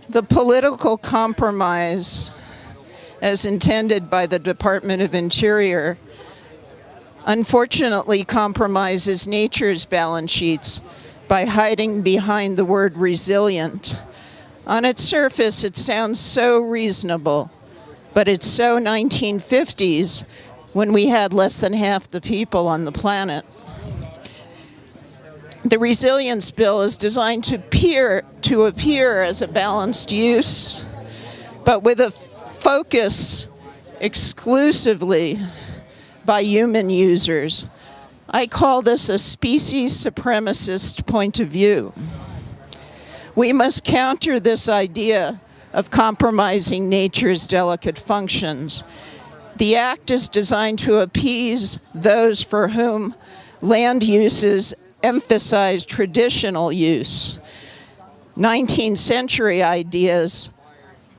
The political compromise, as intended by the Department of Interior, unfortunately compromises nature's balance sheets by hiding behind the word resilient. On its surface, it sounds so reasonable, but it's so 1950s when we had less than half the people on the planet. The Resilience Bill is designed to appear as a balanced use, but with a focus exclusively by human users. I call this a species supremacist point of view. We must counter this idea of compromising nature's delicate functions. The act is designed to appease those for whom land uses emphasize traditional use, 19th century ideas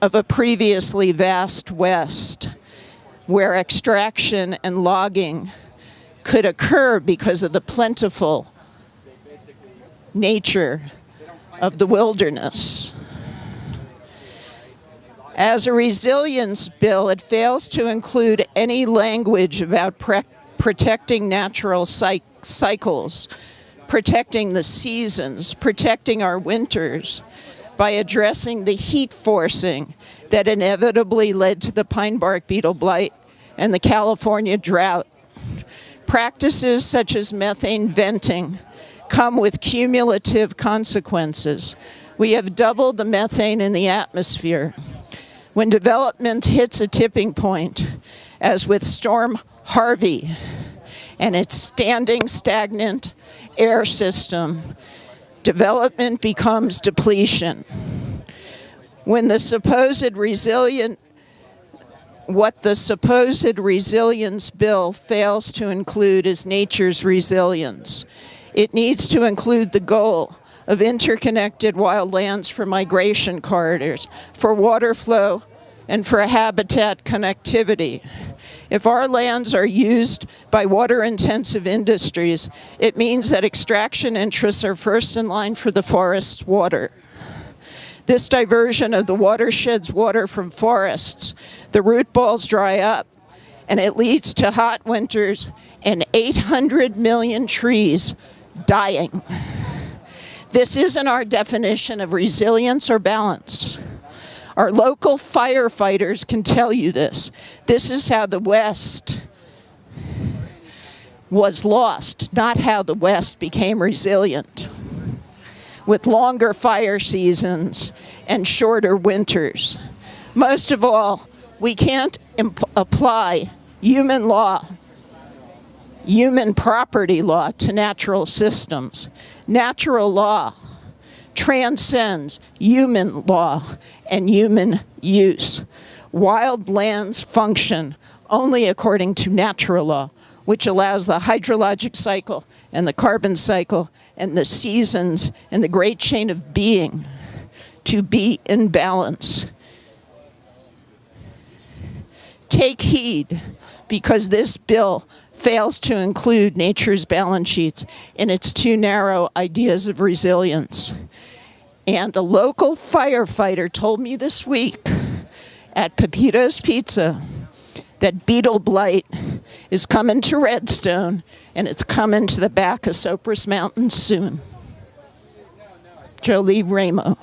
of a previously vast West, where extraction and logging could occur because of the plentiful nature of the wilderness. As a resilience bill, it fails to include any language about protecting natural cycles, protecting the seasons, protecting our winters, by addressing the heat forcing that inevitably led to the pine bark beetle blight and the California drought. Practices such as methane venting come with cumulative consequences. We have doubled the methane in the atmosphere. When development hits a tipping point, as with Storm Harvey and its standing stagnant air system, development becomes depletion. What the supposed resilience bill fails to include is nature's resilience. It needs to include the goal of interconnected wildlands for migration corridors, for water flow, and for habitat connectivity. If our lands are used by water-intensive industries, it means that extraction interests are first in line for the forest's water. This diversion of the watershed's water from forests, the root balls dry up, and it leads to hot winters and 800 million trees dying. This isn't our definition of resilience or balance. Our local firefighters can tell you this. This is how the West was lost, not how the West became resilient, with longer fire seasons and shorter winters. Most of all, we can't apply human law, human property law to natural systems. Natural law transcends human law and human use. Wild lands function only according to natural law, which allows the hydrologic cycle and the carbon cycle and the seasons and the great chain of being to be in balance. Take heed, because this bill fails to include nature's balance sheets in its too narrow ideas of resilience. And a local firefighter told me this week at Pepito's Pizza that beetle blight is coming to Redstone, and it's coming to the back of Cypress Mountain soon. Joelee, Raymo.